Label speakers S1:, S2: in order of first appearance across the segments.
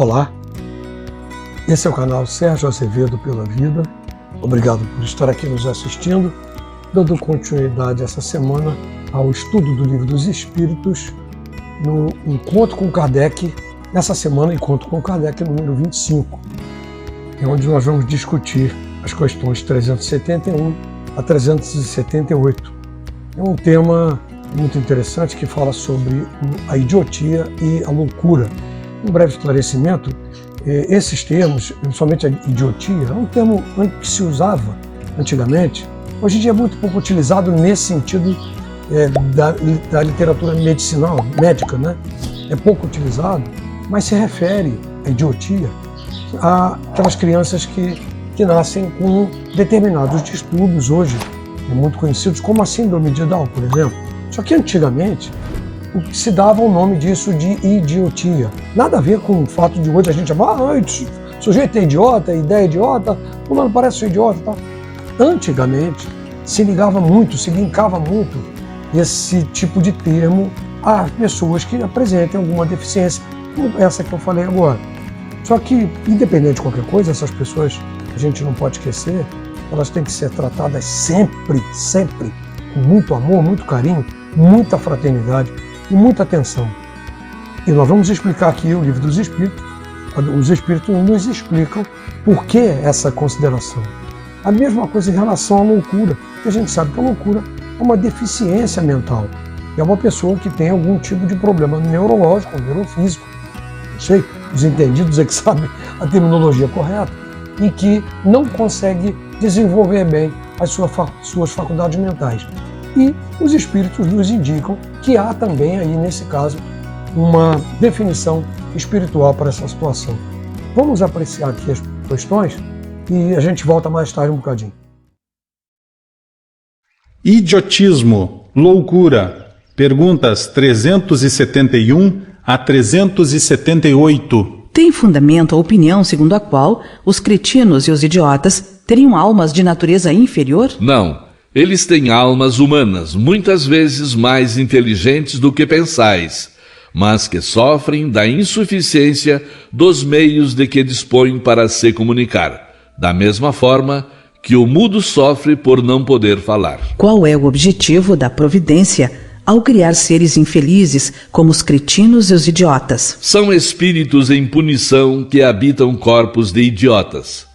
S1: Olá, esse é o canal Sérgio Azevedo pela Vida. Obrigado por estar aqui nos assistindo, dando continuidade essa semana ao estudo do Livro dos Espíritos, no Encontro com Kardec, nessa semana Encontro com Kardec número 25, é onde nós vamos discutir as questões 371 a 378. É um tema muito interessante que fala sobre a idiotia e a loucura. Um breve esclarecimento, esses termos, principalmente a idiotia, é um termo que se usava antigamente, hoje em dia é muito pouco utilizado nesse sentido da literatura medicinal, médica, né? É pouco utilizado, mas se refere à idiotia àquelas crianças que nascem com determinados distúrbios hoje, muito conhecidos como a síndrome de Down, por exemplo. Só que antigamente se dava o nome disso de idiotia. Nada a ver com o fato de hoje a gente chamar, o sujeito é idiota, ideia é idiota, fulano parece ser idiota, tá? Antigamente se linkava muito esse tipo de termo a pessoas que apresentem alguma deficiência, como essa que eu falei agora. Só que, independente de qualquer coisa, essas pessoas, a gente não pode esquecer, elas têm que ser tratadas sempre, com muito amor, muito carinho, muita fraternidade e muita atenção. E nós vamos explicar aqui o Livro dos Espíritos. Os Espíritos nos explicam por que essa consideração. A mesma coisa em relação à loucura, que a gente sabe que a loucura é uma deficiência mental. É uma pessoa que tem algum tipo de problema neurológico, neurofísico. Não sei, os entendidos é que sabem a terminologia correta, e que não consegue desenvolver bem as suas faculdades mentais. E os Espíritos nos indicam que há também aí, nesse caso, uma definição espiritual para essa situação. Vamos apreciar aqui as questões e a gente volta mais tarde um bocadinho.
S2: Idiotismo, loucura. Perguntas 371 a 378.
S3: Tem fundamento a opinião segundo a qual os cretinos e os idiotas teriam almas de natureza inferior?
S4: Não. Eles têm almas humanas, muitas vezes mais inteligentes do que pensais, mas que sofrem da insuficiência dos meios de que dispõem para se comunicar, da mesma forma que o mudo sofre por não poder falar.
S3: Qual é o objetivo da providência ao criar seres infelizes como os cretinos e os idiotas?
S4: São espíritos em punição que habitam corpos de idiotas.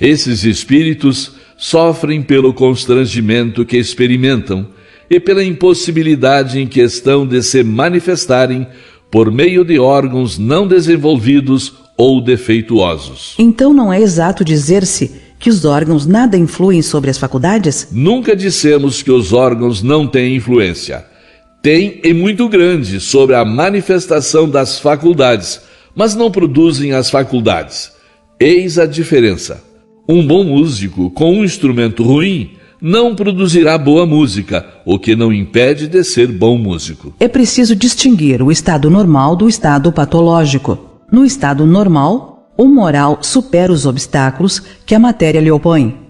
S4: Esses espíritos sofrem pelo constrangimento que experimentam e pela impossibilidade em que estão de se manifestarem por meio de órgãos não desenvolvidos ou defeituosos.
S3: Então não é exato dizer-se que os órgãos nada influem sobre as faculdades?
S4: Nunca dissemos que os órgãos não têm influência. Têm e muito grande sobre a manifestação das faculdades, mas não produzem as faculdades. Eis a diferença. Um bom músico com um instrumento ruim não produzirá boa música, o que não impede de ser bom músico.
S3: É preciso distinguir o estado normal do estado patológico. No estado normal, o moral supera os obstáculos que a matéria lhe opõe.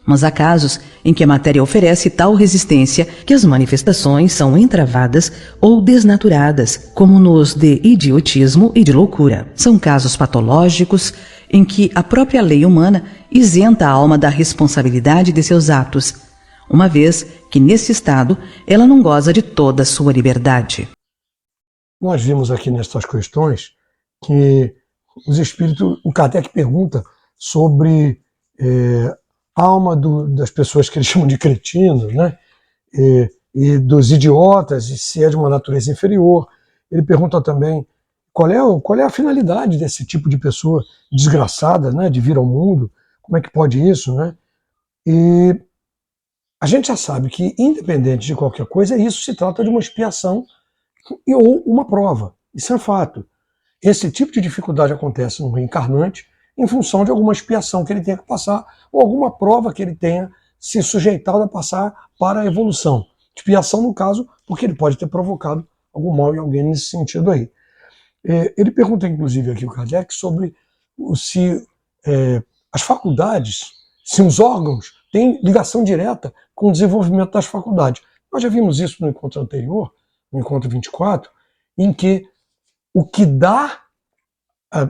S3: Mas há casos em que a matéria oferece tal resistência que as manifestações são entravadas ou desnaturadas, como nos de idiotismo e de loucura. São casos patológicos em que a própria lei humana isenta a alma da responsabilidade de seus atos, uma vez que, nesse estado, ela não goza de toda a sua liberdade.
S1: Nós vimos aqui nestas questões que os espíritos, o Kardec pergunta sobre a alma das pessoas que eles chamam de cretinos, né? E dos idiotas, e se é de uma natureza inferior. Ele pergunta também qual é a finalidade desse tipo de pessoa desgraçada, né, de vir ao mundo, como é que pode isso, né? E a gente já sabe que, independente de qualquer coisa, isso se trata de uma expiação ou uma prova. Isso é fato. Esse tipo de dificuldade acontece no reencarnante em função de alguma expiação que ele tenha que passar ou alguma prova que ele tenha se sujeitado a passar para a evolução. Expiação, no caso, porque ele pode ter provocado algum mal em alguém nesse sentido aí. Ele pergunta, inclusive, aqui o Kardec sobre se as faculdades, se os órgãos têm ligação direta com o desenvolvimento das faculdades. Nós já vimos isso no encontro anterior, no encontro 24, em que o que dá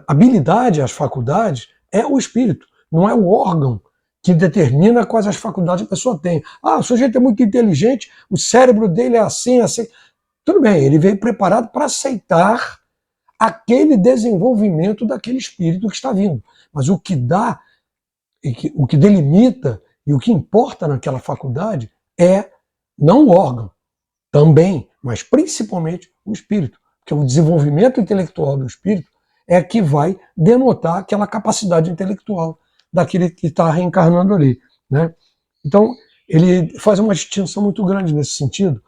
S1: habilidade, as faculdades, é o espírito, não é o órgão que determina quais as faculdades a pessoa tem. O sujeito é muito inteligente, o cérebro dele é assim, assim. Tudo bem, ele veio preparado para aceitar aquele desenvolvimento daquele espírito que está vindo. Mas o que dá, o que delimita e o que importa naquela faculdade é não o órgão, também, mas principalmente o espírito. Porque o desenvolvimento intelectual do espírito é que vai denotar aquela capacidade intelectual daquele que está reencarnando ali, né? Então, ele faz uma distinção muito grande nesse sentido,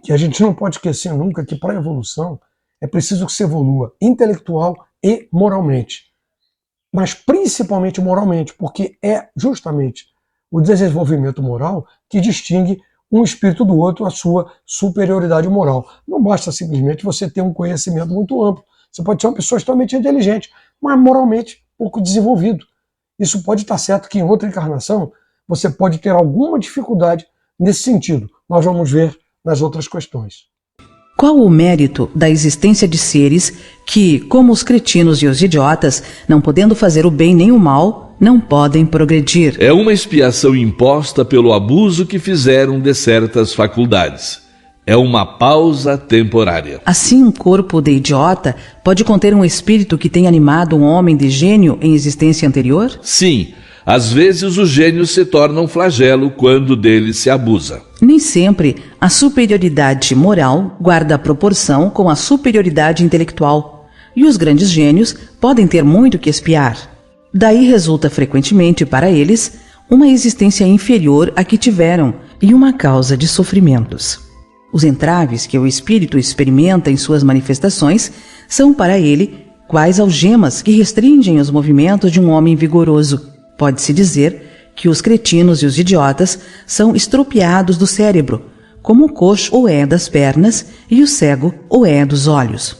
S1: que a gente não pode esquecer nunca que para a evolução é preciso que se evolua intelectual e moralmente. Mas principalmente moralmente, porque é justamente o desenvolvimento moral que distingue um espírito do outro, a sua superioridade moral. Não basta simplesmente você ter um conhecimento muito amplo. Você pode ser uma pessoa extremamente inteligente, mas moralmente pouco desenvolvido. Isso pode estar certo que em outra encarnação você pode ter alguma dificuldade nesse sentido. Nós vamos ver nas outras questões.
S3: Qual o mérito da existência de seres que, como os cretinos e os idiotas, não podendo fazer o bem nem o mal, não podem progredir?
S4: É uma expiação imposta pelo abuso que fizeram de certas faculdades. É uma pausa temporária.
S3: Assim, um corpo de idiota pode conter um espírito que tenha animado um homem de gênio em existência anterior?
S4: Sim, às vezes os gênios se tornam flagelo quando dele se abusa.
S3: Nem sempre a superioridade moral guarda proporção com a superioridade intelectual, e os grandes gênios podem ter muito que expiar. Daí resulta frequentemente para eles uma existência inferior à que tiveram e uma causa de sofrimentos. Os entraves que o espírito experimenta em suas manifestações são para ele quais algemas que restringem os movimentos de um homem vigoroso. Pode-se dizer que os cretinos e os idiotas são estropiados do cérebro, como o coxo o é das pernas e o cego o é dos olhos.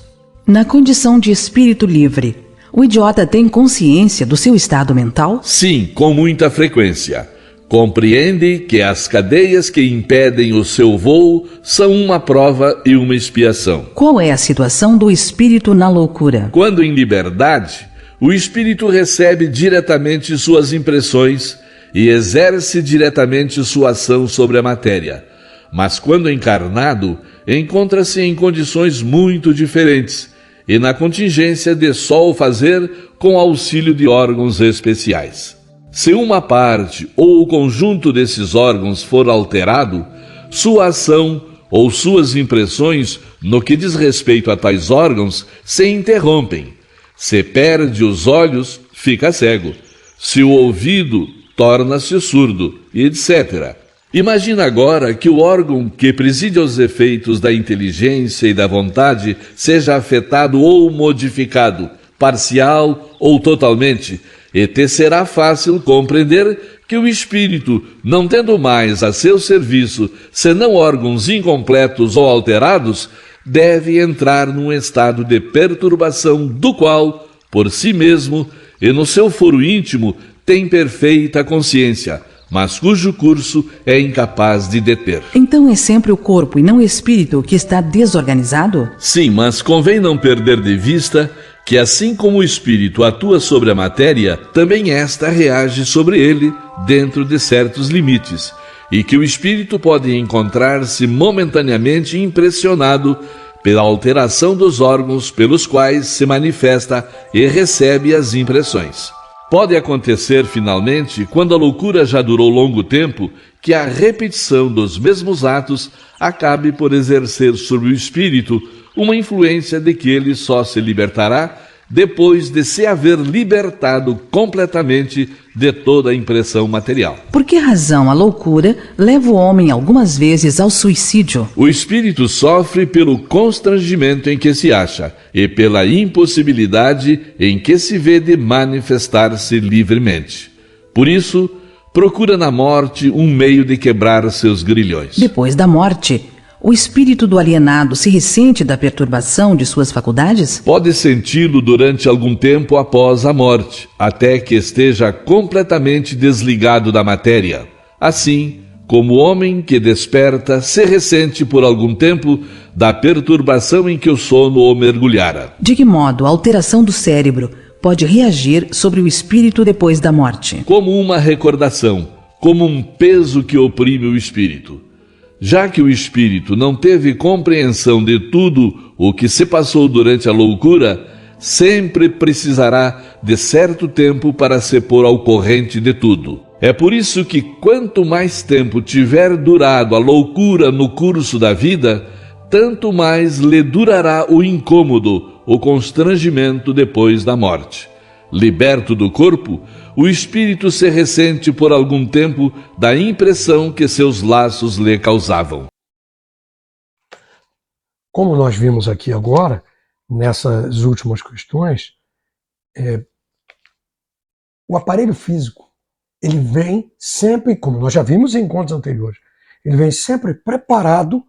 S3: Na condição de espírito livre, o idiota tem consciência do seu estado mental?
S4: Sim, com muita frequência. Compreende que as cadeias que impedem o seu voo são uma prova e uma expiação.
S3: Qual é a situação do espírito na loucura?
S4: Quando em liberdade, o espírito recebe diretamente suas impressões e exerce diretamente sua ação sobre a matéria. Mas quando encarnado, encontra-se em condições muito diferentes e na contingência de só o fazer com auxílio de órgãos especiais. Se uma parte ou o conjunto desses órgãos for alterado, sua ação ou suas impressões no que diz respeito a tais órgãos se interrompem. Se perde os olhos, fica cego. Se o ouvido, torna-se surdo, etc. Imagina agora que o órgão que preside aos efeitos da inteligência e da vontade seja afetado ou modificado, parcial ou totalmente, e te será fácil compreender que o espírito, não tendo mais a seu serviço senão órgãos incompletos ou alterados, deve entrar num estado de perturbação do qual, por si mesmo e no seu foro íntimo, tem perfeita consciência, mas cujo curso é incapaz de deter.
S3: Então é sempre o corpo e não o espírito que está desorganizado?
S4: Sim, mas convém não perder de vista que assim como o espírito atua sobre a matéria, também esta reage sobre ele dentro de certos limites, e que o espírito pode encontrar-se momentaneamente impressionado pela alteração dos órgãos pelos quais se manifesta e recebe as impressões. Pode acontecer, finalmente, quando a loucura já durou longo tempo, que a repetição dos mesmos atos acabe por exercer sobre o espírito uma influência de que ele só se libertará depois de se haver libertado completamente de toda a impressão material.
S3: Por que razão a loucura leva o homem algumas vezes ao suicídio?
S4: O espírito sofre pelo constrangimento em que se acha e pela impossibilidade em que se vê de manifestar-se livremente. Por isso, procura na morte um meio de quebrar seus grilhões.
S3: Depois da morte, o espírito do alienado se ressente da perturbação de suas faculdades?
S4: Pode senti-lo durante algum tempo após a morte, até que esteja completamente desligado da matéria. Assim, Como o homem que desperta se ressente por algum tempo da perturbação em que o sono o mergulhara.
S3: De que modo a alteração do cérebro pode reagir sobre o espírito depois da morte?
S4: Como uma recordação, como um peso que oprime o espírito. Já que o espírito não teve compreensão de tudo o que se passou durante a loucura, sempre precisará de certo tempo para se pôr ao corrente de tudo. É por isso que quanto mais tempo tiver durado a loucura no curso da vida, tanto mais lhe durará o incômodo, o constrangimento depois da morte. Liberto do corpo, o espírito se ressente por algum tempo da impressão que seus laços lhe causavam.
S1: Como nós vimos aqui agora, nessas últimas questões, o aparelho físico, ele vem sempre, como nós já vimos em encontros anteriores, ele vem sempre preparado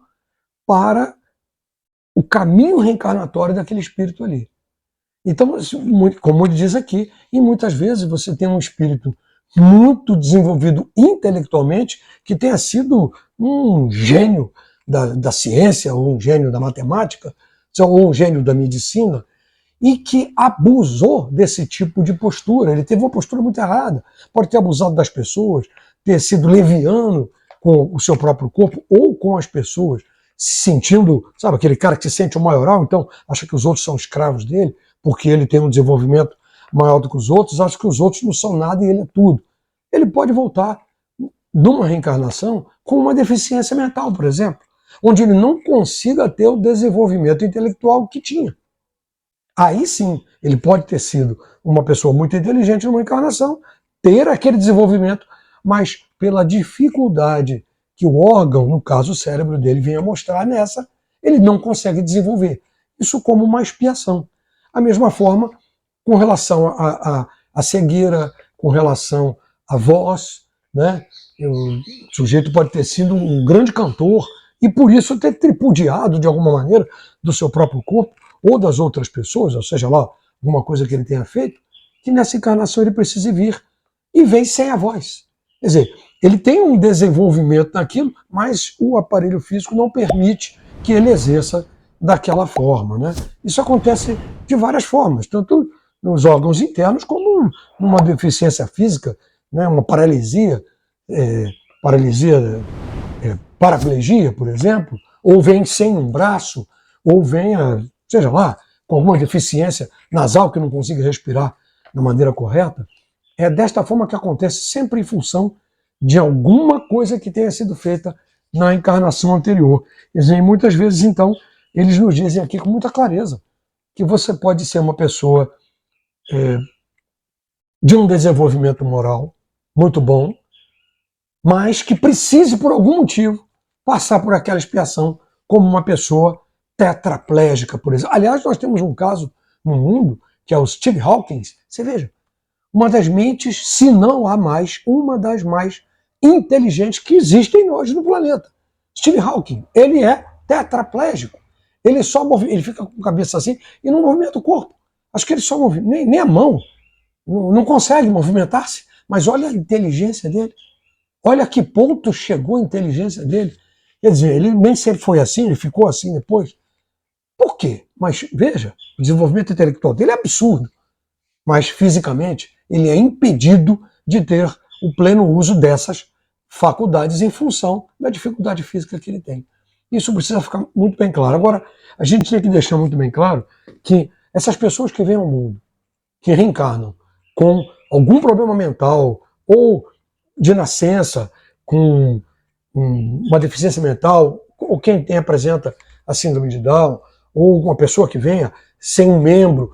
S1: para o caminho reencarnatório daquele espírito ali. Então, como ele diz aqui, e muitas vezes você tem um espírito muito desenvolvido intelectualmente, que tenha sido um gênio da ciência, ou um gênio da matemática, ou um gênio da medicina, e que abusou desse tipo de postura. Ele teve uma postura muito errada, pode ter abusado das pessoas, ter sido leviano com o seu próprio corpo ou com as pessoas, se sentindo, sabe, aquele cara que se sente o maioral, então acha que os outros são escravos dele, porque ele tem um desenvolvimento maior do que os outros, acha que os outros não são nada e ele é tudo. Ele pode voltar numa reencarnação com uma deficiência mental, por exemplo, onde ele não consiga ter o desenvolvimento intelectual que tinha. Aí sim, ele pode ter sido uma pessoa muito inteligente numa encarnação, ter aquele desenvolvimento, mas pela dificuldade que o órgão, no caso o cérebro dele, vem a mostrar nessa, ele não consegue desenvolver. Isso como uma expiação. A mesma forma com relação à cegueira, com relação à voz, né? O sujeito pode ter sido um grande cantor e por isso ter tripudiado de alguma maneira do seu próprio corpo ou das outras pessoas, ou seja lá, alguma coisa que ele tenha feito, que nessa encarnação ele precise vir e vem sem a voz. Quer dizer, ele tem um desenvolvimento naquilo, mas o aparelho físico não permite que ele exerça daquela forma, né? Isso acontece de várias formas, tanto nos órgãos internos como numa deficiência física, né? Uma paralisia, paraplegia, por exemplo, ou vem sem um braço, ou vem, seja lá, com alguma deficiência nasal que não consiga respirar da maneira correta. É desta forma que acontece sempre em função de alguma coisa que tenha sido feita na encarnação anterior. E muitas vezes, então, eles nos dizem aqui com muita clareza que você pode ser uma pessoa de um desenvolvimento moral muito bom, mas que precise, por algum motivo, passar por aquela expiação como uma pessoa tetraplégica, por exemplo. Aliás, nós temos um caso no mundo, que é o Steve Hawking. Você veja, uma das mentes, se não há mais, uma das mais inteligentes que existem hoje no planeta. Steve Hawking, ele é tetraplégico. Ele ele fica com a cabeça assim e não movimenta o corpo. Acho que ele só movimenta, nem a mão. Não consegue movimentar-se. Mas olha a inteligência dele. Olha a que ponto chegou a inteligência dele. Quer dizer, ele nem sempre foi assim, ele ficou assim depois. Por quê? Mas veja, o desenvolvimento intelectual dele é absurdo. Mas fisicamente ele é impedido de ter o pleno uso dessas faculdades em função da dificuldade física que ele tem. Isso precisa ficar muito bem claro. Agora, a gente tem que deixar muito bem claro que essas pessoas que vêm ao mundo, que reencarnam com algum problema mental ou de nascença, com uma deficiência mental, ou quem apresenta a síndrome de Down, ou uma pessoa que venha sem um membro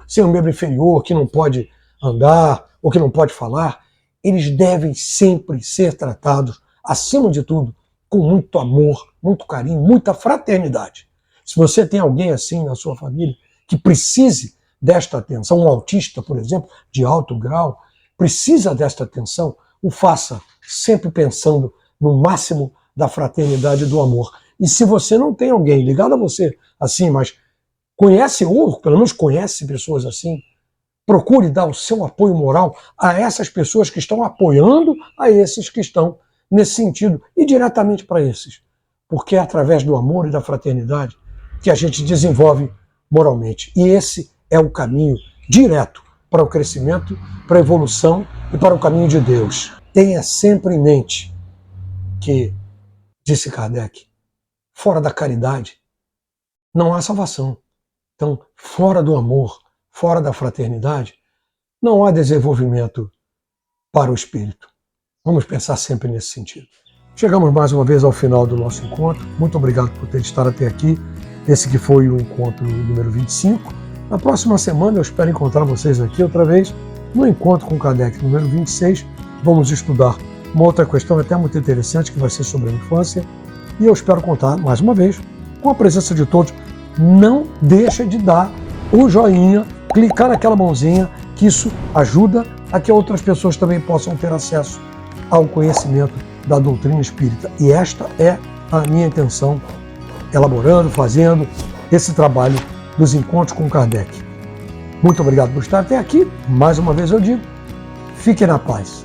S1: inferior, que não pode andar ou que não pode falar, eles devem sempre ser tratados, acima de tudo, com muito amor, muito carinho, muita fraternidade. Se você tem alguém assim na sua família que precise desta atenção, um autista, por exemplo, de alto grau, precisa desta atenção, o faça sempre pensando no máximo da fraternidade e do amor. E se você não tem alguém ligado a você assim, mas conhece ou pelo menos conhece pessoas assim, procure dar o seu apoio moral a essas pessoas que estão apoiando a esses que estão nesse sentido e diretamente para esses, porque é através do amor e da fraternidade que a gente desenvolve moralmente. E esse é o caminho direto para o crescimento, para a evolução e para o caminho de Deus. Tenha sempre em mente que, disse Kardec, fora da caridade não há salvação. Então, fora do amor, fora da fraternidade, não há desenvolvimento para o espírito. Vamos pensar sempre nesse sentido. Chegamos mais uma vez ao final do nosso encontro. Muito obrigado por ter estado até aqui. Esse que foi o encontro número 25. Na próxima semana eu espero encontrar vocês aqui outra vez no encontro com Kardec número 26. Vamos estudar uma outra questão até muito interessante que vai ser sobre a infância. E eu espero contar mais uma vez com a presença de todos. Não deixa de dar o joinha, clicar naquela mãozinha, que isso ajuda a que outras pessoas também possam ter acesso ao conhecimento da doutrina espírita. E esta é a minha intenção, elaborando, fazendo esse trabalho dos encontros com Kardec. Muito obrigado por estar até aqui. Mais uma vez eu digo, fiquem na paz.